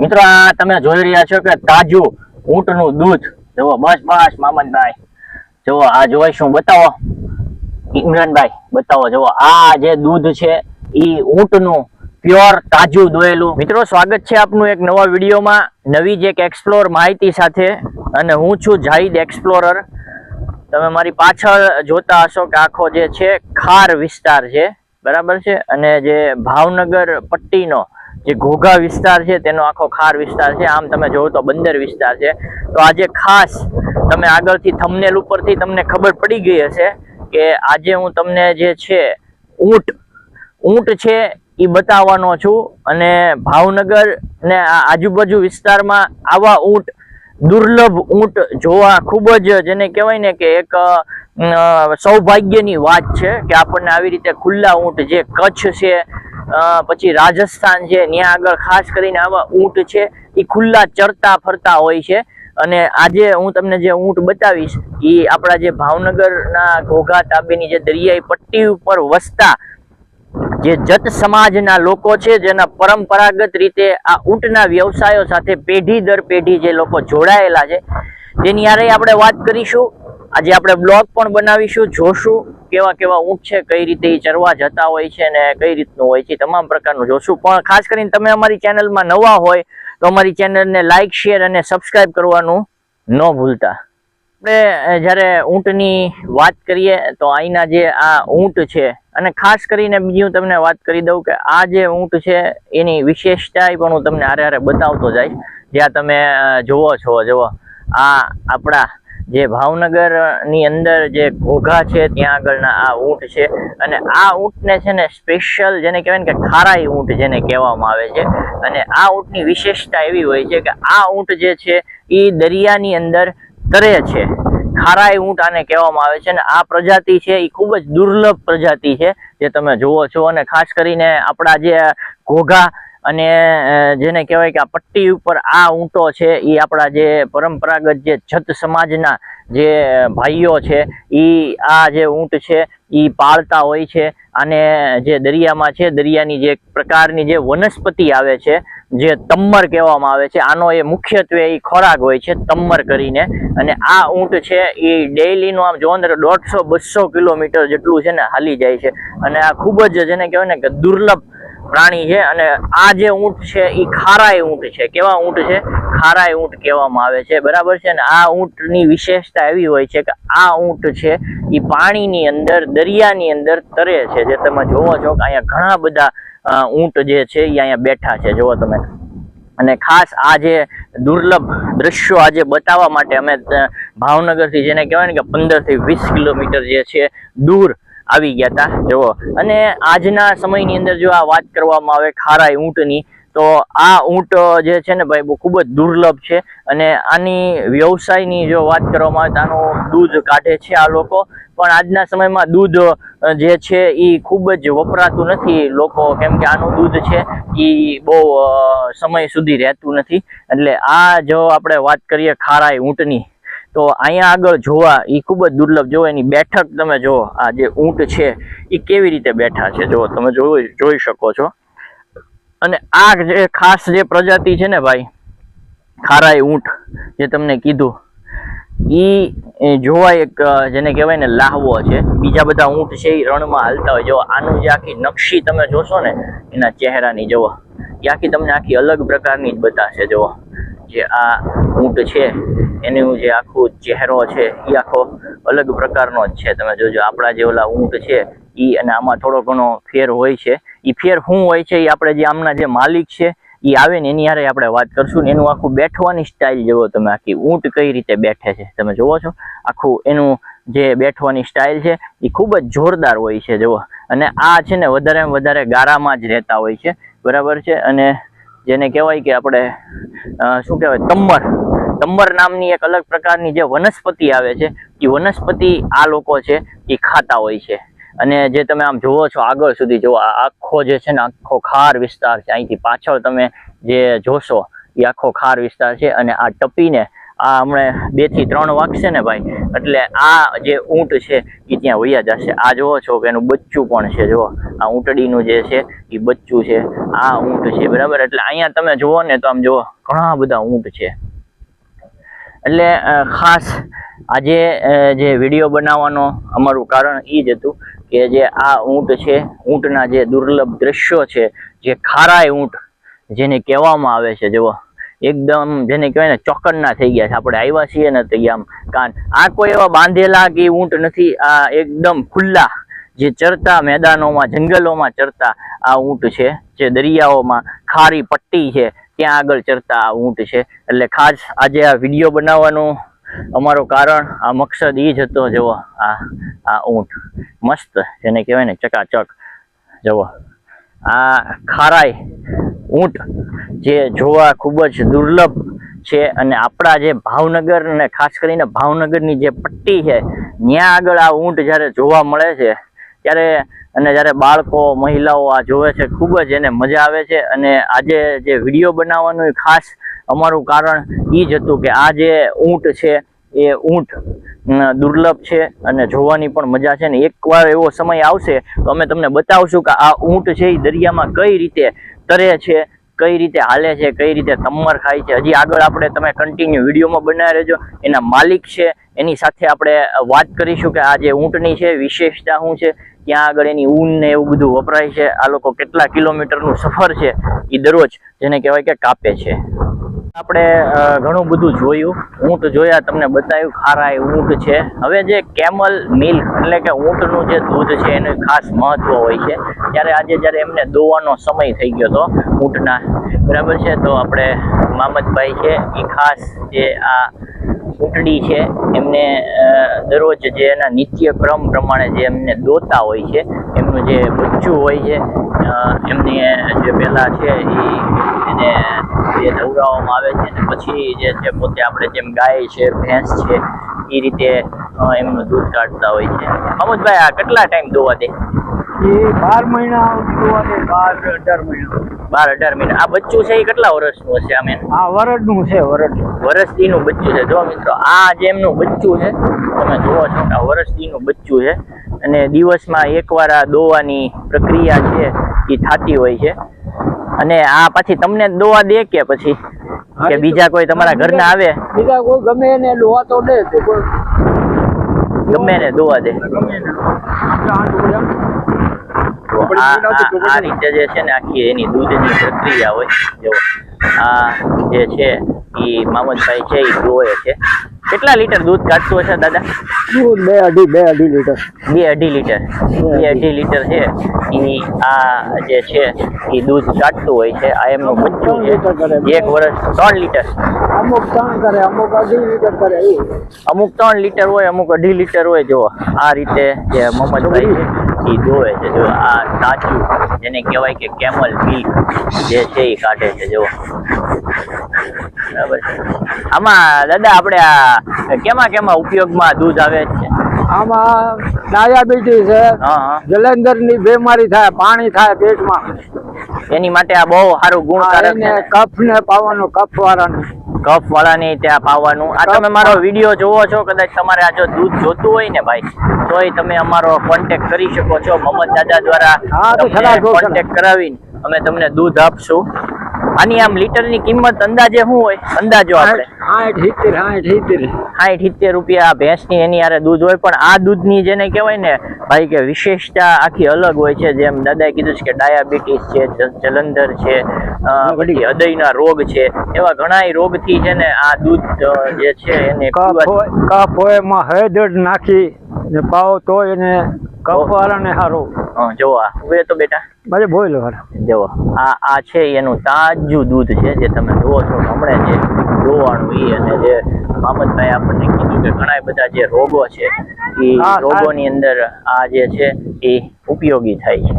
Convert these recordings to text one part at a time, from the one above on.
મિત્રો આ તમે જોઈ રહ્યા છો કે તાજું ઊંટનું દૂધ જુઓ. બસ મામનભાઈ જુઓ, આ જોઈશું બતાવો. ઇમરાનભાઈ બતાવો. જુઓ આ જે દૂધ છે ઈ ઊંટનું પ્યોર તાજું દોયેલું. મિત્રો સ્વાગત છે આપનું એક નવા વિડીયોમાં, નવી જ એક એક્સપ્લોર માહિતી સાથે. અને હું છું જાહિદ એક્સપ્લોરર. તમે મારી પાછળ જોતા હશો કે આખો જે છે ખાર વિસ્તાર છે, બરાબર છે. અને જે ભાવનગર પટ્ટીનો જે ઘોઘા વિસ્તાર છે તેનો આખો ખાર વિસ્તાર છે. આમ તમે જોવો તો બંદર વિસ્તાર છે. તો આજે ખાસ તમે આગળથી થંબનેલ ઉપરથી તમને ખબર પડી ગઈ હશે કે આજે હું તમને જે છે ઊંટ છે એ બતાવવાનો છું. અને ભાવનગર ને આ આજુબાજુ વિસ્તારમાં આવા ઊંટ, દુર્લભ ઊંટ જોવા ખૂબ જ, જેને કહેવાય ને કે એક સૌભાગ્યની વાત છે કે આપણને આવી રીતે ખુલ્લા ઊંટ, જે કચ્છ છે પછી રાજસ્થાન છે, ત્યાં આગળ ખાસ કરીને આવા ઊંટ છે એ ખુલ્લા ચરતા ફરતા હોય છે. અને આજે હું તમને જે ઊંટ બતાવીશ એ આપણા જે ભાવનગરના ઘોઘા તાબેની જે દરિયાઈ પટ્ટી ઉપર વસતા જે જત સમાજના લોકો છે, જેના પરંપરાગત રીતે આ ઊંટના વ્યવસાયો સાથે પેઢી દર પેઢી જે લોકો જોડાયેલા છે, તેની યારે આપણે વાત કરીશું. આજે આપણે બ્લોગ પણ બનાવીશું, જોશું કેવા કેવા ઊંટ છે, કઈ રીતે એ ચરવા જતા હોય છે ને કઈ રીતનું હોય છે, તમામ પ્રકારનું જોશું. પણ ખાસ કરીને તમે અમારી ચેનલમાં નવા હોય તો અમારી ચેનલને લાઈક, શેર અને સબસ્ક્રાઇબ કરવાનું ન ભૂલતા. આપણે જ્યારે ઊંટની વાત કરીએ તો અહીંના જે આ ઊંટ છે, અને ખાસ કરીને બીજી હું તમને વાત કરી દઉં કે આ જે ઊંટ છે એની વિશેષતા પણ હું તમને હારે બતાવતો જઈશ. જ્યાં તમે જોવો છો, જુઓ આ આપણા જે ભાવનગરની અંદર જે ઘોઘા છે ત્યાં આગળના આ ઊંટ છે. અને આ ઊંટને છે ને સ્પેશિયલ, જેને કહેવાય ને કે ખારાઈ ઊંટ જેને કહેવામાં આવે છે. અને આ ઊંટની વિશેષતા એવી હોય છે કે આ ઊંટ જે છે એ દરિયાની અંદર તરે છે. ખારાઈ ઊંટ આને કહેવામાં આવે છે. અને આ પ્રજાતિ છે એ ખૂબ જ દુર્લભ પ્રજાતિ છે જે તમે જુઓ છો. અને ખાસ કરીને આપણા જે ઘોઘા અને જેને કહેવાય કે આ પટ્ટી ઉપર આ ઊંટો છે એ આપણા જે પરંપરાગત જે જત સમાજના જે ભાઈઓ છે એ આ જે ઊંટ છે એ પાળતા હોય છે. અને જે દરિયામાં છે, દરિયાની જે પ્રકારની જે વનસ્પતિ આવે છે, જે તમ્મર કહેવામાં આવે છે, આનો એ મુખ્યત્વે એ ખોરાક હોય છે, તમ્મર કરીને. અને આ ઊંટ છે એ ડેઈલીનું આમ જોવો ને 150-200 કિલોમીટર જેટલું છે ને હાલી જાય છે. અને આ ખૂબ જ, જેને કહેવાય ને કે દુર્લભ પ્રાણી છે. અને આ જે ઊંટ છે એ ખારાઈ ઊંટ છે. કેવા ઊંટ છે? ખારાઈ ઊંટ કહેવામાં આવે છે, બરાબર છે. અને આ ઊંટની વિશેષતા એવી હોય છે કે આ ઊંટ છે એ પાણીની અંદર, દરિયાની અંદર તરે છે. જે તમે જોવો છો કે અહીંયા ઘણા બધા ઊંટ જે છે એ અહીંયા બેઠા છે, જુઓ તમે. અને ખાસ આ જે દુર્લભ દ્રશ્યો આજે બતાવવા માટે અમે ભાવનગરથી, જેને કહેવાય ને કે 15 થી 20 કિલોમીટર જે છે દૂર આવી ગયા હતા, જુઓ. અને આજના સમયની અંદર જો આ વાત કરવામાં આવે ખારાઈ ઊંટની, તો આ ઊંટ જે છે ને ભાઈ બહુ ખૂબ જ દુર્લભ છે. અને આની વ્યવસાયની જો વાત કરવામાં આવે તો આનું દૂધ કાઢે છે આ લોકો. પણ આજના સમયમાં દૂધ જે છે એ ખૂબ જ વપરાતું નથી લોકો, કેમ કે આનું દૂધ છે એ બહુ સમય સુધી રહેતું નથી. એટલે આ જો આપણે વાત કરીએ ખારાઈ ઊંટની, તો અહીંયા આગળ જોવા એ ખૂબ જ દુર્લભ. જો એની બેઠક તમે જુઓ, આ જે ઊંટ છે એ કેવી રીતે બેઠા છે, જો તમે જોઈ શકો છો. અને આ જે ખાસ જે પ્રજાતિ છે ને ભાઈ, ખારાઈ ઊંટ જે તમને કીધું, એ જોવા એક, જેને કહેવાય ને લાહવો છે. બીજા બધા ઊંટ છે એ રણમાં હાલતા હોય. જો આનું જે આખી નકશી તમે જોશો ને એના ચહેરાની, જુઓ એ આખી તમને આખી અલગ પ્રકારની જ બતાશે. જુઓ જે આ ઊંટ છે એનું જે આખું ચહેરો છે એ આખો અલગ પ્રકારનો જ છે. તમે જોજો આપણા જે ઓલા ઊંટ છે એ, અને આમાં થોડો ઘણો ફેર હોય છે. એ ફેર શું હોય છે એ આપણે જે આમના જે માલિક છે એ આવે ને એની હારે આપણે વાત કરશું. ને એનું આખું બેઠવાની સ્ટાઇલ જુઓ તમે, આખી ઊંટ કઈ રીતે બેઠે છે તમે જોવો છો. આખું એનું જે બેઠવાની સ્ટાઇલ છે એ ખૂબ જ જોરદાર હોય છે, જુઓ. અને આ છે ને વધારેમાં વધારે ગારામાં જ રહેતા હોય છે, બરાબર છે. અને જેને કહેવાય કે આપણે શું કહેવાય, તમ્મર નામની એક અલગ પ્રકારની જે વનસ્પતિ આવે છે, એ વનસ્પતિ આ લોકો છે એ ખાતા હોય છે. અને જે તમે આમ જોવો છો આગળ સુધી, જો આખો જે છે ને આખો ખાર વિસ્તાર છે. અહીંથી પાછળ તમે જે જોશો એ આખો ખાર વિસ્તાર છે. અને આ ટપીને આ હમણાં 2 થી 3 વાગશે ને ભાઈ, એટલે આ જે ઊંટ છે એ ત્યાં વયા જશે. આ જોવો છો કે એનું બચ્ચું પણ છે, જુઓ આ ઊંટડીનું જે છે એ બચ્ચું છે, આ ઊંટ છે, બરાબર. એટલે અહીંયા તમે જુઓ ને તો આમ જુઓ ઘણા બધા ઊંટ છે. એટલે ખાસ આજે જે વિડીયો બનાવવાનો અમારું કારણ એ જ હતું કે જે આ ઊંટ છે, ઊંટના જે દુર્લભ દ્રશ્યો છે, જે ખારાય ઊંટ જેને કહેવામાં આવે છે, જુઓ એકદમ જેને કહેવાય ને ચોકન્ના થઈ ગયા છે. આપણે આવ્યા છીએ ને તો આમ કાન, આ કોઈ એવા બાંધેલા કે ઊંટ નથી, આ એકદમ ખુલ્લા જે ચરતા મેદાનોમાં જંગલોમાં ચરતા આ ઊંટ છે, જે દરિયાઓમાં ખારી પટ્ટી છે ત્યાં આગળ ચરતા આ ઊંટ છે. એટલે ખાસ આજે આ વિડીયો બનાવવાનું અમારું કારણ, આ મકસદ એ જ હતો. જુઓ આ ઊંટ મસ્ત જેને કહેવાય ને ચકાચક, જુઓ આ ખારાય ઊંટ જે જોવા ખૂબ જ દુર્લભ છે. અને આપણા જે ભાવનગર ને ખાસ કરીને ભાવનગરની જે પટ્ટી છે ત્યાં આગળ આ ઊંટ જ્યારે જોવા મળે છે ત્યારે, અને જ્યારે બાળકો મહિલાઓ આ જોવે છે, ખૂબ જ એને મજા આવે છે. અને આજે જે વિડીયો બનાવવાનું ખાસ અમારું કારણ એ જ હતું કે આ જે ઊંટ છે એ ઊંટ દુર્લભ છે અને જોવાની પણ મજા છે. ને એકવાર એવો સમય આવશે તો અમે તમને બતાવશું કે આ ઊંટ છે એ દરિયામાં કઈ રીતે તરે છે, કઈ રીતે હાલે છે, કઈ રીતે તમ્મર ખાય છે. હજી આગળ આપણે તમે કન્ટિન્યુ વિડીયોમાં બનાવી રહેજો. એના માલિક છે એની સાથે આપણે વાત કરીશું કે આ જે ઊંટની છે વિશેષતા શું છે, ત્યાં આગળ એની ઊન ને એવું બધું વપરાય છે, આ લોકો કેટલા કિલોમીટરનું સફર છે એ દરરોજ જેને કહેવાય કે કાપે છે. આપણે ઘણું બધું જોયું, ઊંટ જોયા, તમને બતાવ્યું ખારાય ઊંટ છે. હવે જે કેમલ મિલ્ક એટલે કે ઊંટનું જે દૂધ છે એનું ખાસ મહત્વ હોય છે. ત્યારે આજે જ્યારે એમને દોવાનો સમય થઈ ગયો હતો ઊંટના, બરાબર છે, તો આપણે મામદભાઈ છે એ ખાસ જે આ ઊંટડી છે એમને દરરોજ જે એના નિત્યક્રમ પ્રમાણે જે એમને દોતા હોય છે, એમનું જે બચ્ચું હોય છે એમની જે પહેલા છે એને જે નવડાવવામાં આવે છે અને પછી જે છે પોતે આપણે જેમ ગાય છે, ભેંસ છે એ રીતે એમનું દૂધ કાઢતા હોય છે. અમુદભાઈ આ કેટલા ટાઈમ દોવા દે? એ 12 મહિના દોવા દે, 12-18 મહિના. 12-18 મહિના. આ બચ્ચું છે એ કેટલા વર્ષનું હશે? આમે આ વરડનું છે, વરસદીનું બચ્ચું છે. જો મિત્રો આ જે એમનું બચ્ચું છે તમે જુઓ છો કે આ વરસદીનું બચ્ચું છે અને દિવસમાં એકવાર આ દોવાની પ્રક્રિયા છે એ થતી હોય છે. અને આ પછી તમને દોવા દે કે પછી કે બીજા કોઈ તમારા ઘરના આવે? બીજા કોઈ ગમે એને દોવા તો દે, ગમે એને દોવા દે. આ રીતે જે છે ને આખી એની દૂધની પ્રક્રિયા હોય. જો આ જે છે એ મામદભાઈ છે એ દોવે છે. કેટલા લીટર દૂધ કાઢતું હશે દાદા? દૂધ 2-2.5 લીટર. 2-2.5 લીટર. 2-2.5 લીટર છે એ આ જે છે એ દૂધ કાઢતું હોય છે. આ એમનું બચ્ચું છે. 1 વર્ષ 3 લીટર. અમુક 3 કરે, અમુક 2.5 લીટર કરે. અમુક 3 લીટર હોય, અમુક 2.5 લીટર હોય. જો આ રીતે જે મોહમ્મદભાઈ છે એ દોવે છે. જો આ તાજું જેને કહેવાય કે કેમલ મિલ્ક જે છે એ કાઢે છે. જો બરાબર છે. આમાં દાદા આપણે આ કેમાં ઉપયોગમાં દૂધ આવે છે? આમાં ડાયાબિટીસ છે, જલંધરની બીમારી થાય, પાણી થાય પેટમાં, એની માટે આ બહુ સારું ગુણકારક છે. કફ ને પાવાનું, કફ વાળાને ત્યાં પાવાનું. આ તમે મારો વિડીયો જોવો છો, કદાચ તમારે આ જો દૂધ જોતું હોય ને ભાઈ તોય તમે અમારો કોન્ટેક્ટ કરી શકો છો. મોહમ્મદ દાદા દ્વારા કોન્ટેક્ટ કરાવીને અમે તમને દૂધ આપશું. આની આમ લીટરની કિંમત અંદાજે શું હોય? અંદાજો આપણે 60-70 રૂપિયા ભેંસની એની હારે દૂધ હોય. પણ આ દૂધની જેને કહેવાય ને ભાઈ કે વિશેષતા આખી અલગ હોય છે. જેમ દાદાએ કીધું છે કે ડાયાબિટીસ છે, જલંધર છે, પછી હૃદયના રોગ છે, એવા ઘણા રોગથી છે ને આ દૂધ જે છે એને કફ હોય એમાં હળદર નાખી ને પાવો તો એને કફ વાળાને સારું. જો આ ઉભે તો બેટા બાજુ બોલો. જો આ છે એનું તાજું દૂધ છે જે તમે જુઓ છો હમણાં જે દોવાનું એ. અને જે મામદભાઈ આપણને કીધું કે ઘણા બધા જે રોગો છે એ રોગોની અંદર આ જે છે એ ઉપયોગી થાય છે.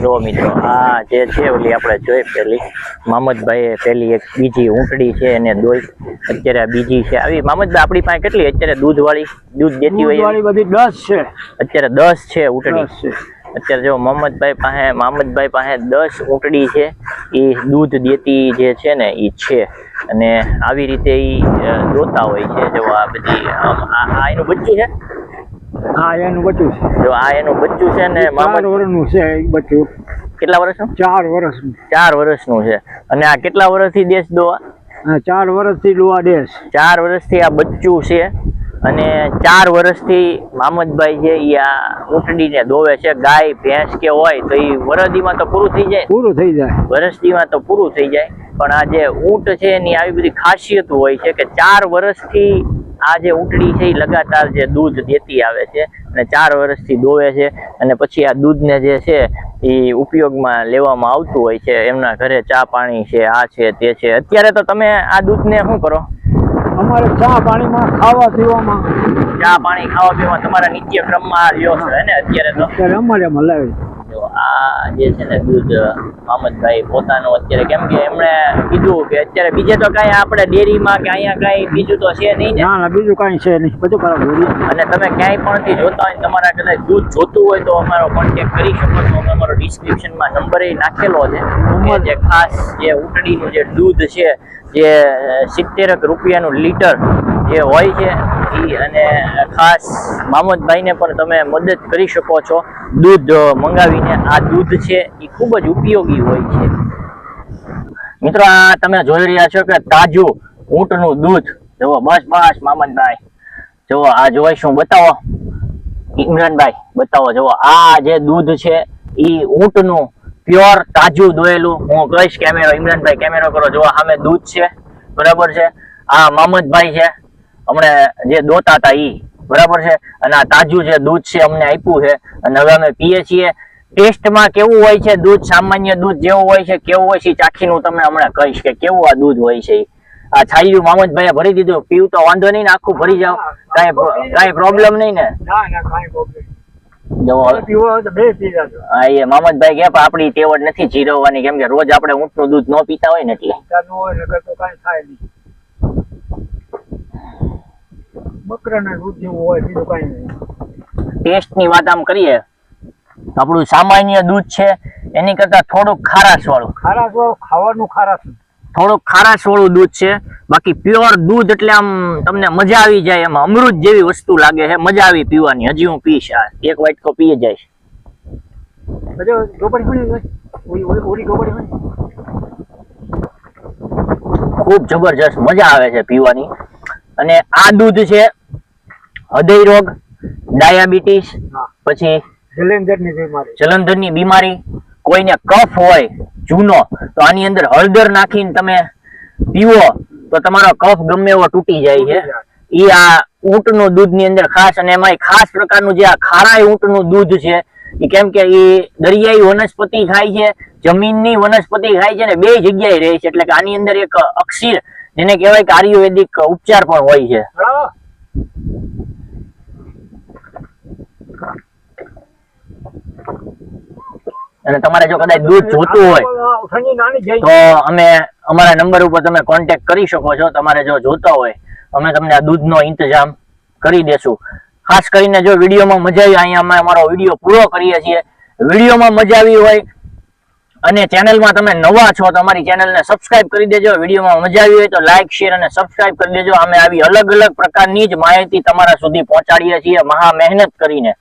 જો મિત્રો આ જે છે ઓલી આપણે જોઈ પેલી મામદભાઈએ પેલી એક બીજી ઊંટડી છે એને દોઈ. અત્યારે આ બીજી છે આવી. મામદભાઈ આપણી પાસે કેટલી અત્યારે દૂધ દેતી હોય? બધી 10 છે અત્યારે. 10 છે ઊંટડી અત્યારે. જો મામદભાઈ પાસે 10 ઊંટડી છે એ દૂધ દેતી જે છે ને એ છે. અને આવી રીતે ઈ દોતા હોય છે. જો આ બધી આ એનું બચ્ચું છે. હા એનું બચ્ચું છે. જો આ એનું બચ્ચું છે ને 4 વર્ષનું છે એ બચ્ચું. કેટલા વર્ષનું? 4 વર્ષનું. 4 વર્ષનું છે. અને આ કેટલા વર્ષથી દેશ દોવા? 4 વર્ષથી દોવા દેશ. 4 વર્ષથી આ બચ્ચું છે અને 4 વર્ષથી મામદભાઈ છે એ આ ઊંટડીને દોવે છે. ગાય ભેંસ કે હોય તો એ વરદીમાં તો પૂરું થઈ જાય, વરસદીમાં તો પૂરું થઈ જાય. પણ આ જે ઊંટ છે એની આવી બધી ખાસિયત હોય છે કે 4 વર્ષથી આ જે ઊંટડી છે એ લગાતાર જે દૂધ દેતી આવે છે અને 4 વર્ષથી દોવે છે. અને પછી આ દૂધને જે છે એ ઉપયોગમાં લેવામાં આવતું હોય છે. એમના ઘરે ચા પાણી છે, આ છે તે છે. અત્યારે તો તમે આ દૂધને શું કરો? અમારે ચા પાણીમાં, ખાવા પીવામાં, ચા પાણી ખાવા પીવામાં તમારા નિત્યક્રમમાં આ રહ્યો છે ને અત્યારે તો? અત્યારે અમારે મલાવી. જો આ જે છે ને દૂધ મામદભાઈ પોતાનું અત્યારે, કેમ કે એમણે કીધું કે અત્યારે બીજે તો કઈ આપણે ડેરીમાં કે અહીંયા કઈ બીજું તો છે નહીં ને? ના બીજું કઈ છે નહીં, બધું ખરાબ. અને તમે ક્યાંય પણ થી જોતા હોય, તમારા કદાચ દૂધ જોતું હોય તો અમારો કોન્ટેક્ટ કરી શકો છો. અમે અમારો ડિસ્ક્રિપ્શનમાં નંબર નાખેલો છે. જે ખાસ જે ઊંટડીનું જે દૂધ છે, જે 70 રૂપિયાનું લીટર જે હોય છે ઈ, અને ખાસ મામદભાઈને પણ તમે મદદ કરી શકો છો દૂધ મંગાવીને. આ દૂધ છે એ ખૂબ જ ઉપયોગી હોય છે. મિત્રો આ તમે જોઈ રહ્યા છો કે તાજું ઊંટનું દૂધ. જુઓ, બસ મામદભાઈ જુઓ, આ જોઈ શું બતાવો ઇમરાનભાઈ, બતાવો. જુઓ આ જે દૂધ છે એ ઊંટનું પ્યોર તાજું દોયેલું. હું કહીશ કેમેરો, ઇમરાનભાઈ કેમેરો કરો. જુઓ સામે દૂધ છે, બરાબર છે. આ મામદભાઈ છે હમણે જે દોતા હતા ઈ, બરાબર છે. અને આ તાજું જે દૂધ છે અમને આપ્યું છે અને હવે અમે પીએ છીએ. ટેસ્ટમાં કેવું હોય છે દૂધ, સામાન્ય દૂધ જેવું હોય છે, કેવું હોય છે ચાખીને હું તમને હમણાં કહીશ કે કેવું આ દૂધ હોય છે. આ છાલ્યું મામદભાઈએ ભરી દીધું. પીવું તો વાંધો નહીં ને? આખું ભરી જાવ, કઈ પ્રોબ્લેમ નહીં ને? એ મામદભાઈ કે આપડી તેવડ નથી જીરવવાની, કેમ કે રોજ આપણે ઊંટનું દૂધ ન પીતા હોય ને એટલે. ટેસ્ટ ની વાત આમ કરીએ, આપણું સામાન્ય દૂધ છે એની કરતા થોડુંક ખારાશ વાળું ખાવાનું ખારાશ, થોડુંક ખારાશ વાળું દૂધ છે. બાકી પ્યોર દૂધ એટલે આમ તમને મજા આવી જાય, એમાં અમૃત જેવી વસ્તુ લાગે છે. મજા આવી પીવાની. હજી હું પીશ, આ એક વાટકો પીએ જઈશ. ખૂબ જબરજસ્ત મજા આવે છે પીવાની. અને આ દૂધ છે હૃદય રોગ, ડાયાબિટીસ, પછી જલંધરની બીમારી, કોઈને કફ હોય જૂનો તો આની અંદર હળદર નાખીને તમે પીવો તો તમારો કફ ગમે એવો તૂટી જાય છે. એ આ ઊંટનું દૂધ ની અંદર ખાસ, અને એમાં ખાસ પ્રકારનું જે આ ખારાઈ ઊંટનું દૂધ છે એ, કેમ કે એ દરિયાઈ વનસ્પતિ ખાય છે, જમીનની વનસ્પતિ ખાય છે ને બે જગ્યાએ રહે છે. એટલે કે આની અંદર એક અક્ષીર, જેને કહેવાય કે આયુર્વેદિક ઉપચાર પણ હોય છે. અને તમારે જો કદાચ દૂધ જોતું હોય તો અમે અમારા નંબર ઉપર તમે કોન્ટેક્ટ કરી શકો છો. તમારે જો જોતા હોય અમે તમને આ દૂધનો ઇંતજામ કરી દેશું. ખાસ કરીને જો વિડીયોમાં મજા આવી, અહીંયા અમે અમારો વિડીયો પૂરો કરીએ છીએ. વિડીયોમાં મજા આવી હોય અને ચેનલમાં તમે નવા છો તો અમારી ચેનલને સબસ્ક્રાઇબ કરી દેજો. વિડીયોમાં મજા આવી હોય તો લાઇક, શેર અને સબસ્ક્રાઇબ કરી દેજો. અમે આવી અલગ અલગ પ્રકારની જ માહિતી તમારા સુધી પહોંચાડીએ છીએ મહા મહેનત કરીને.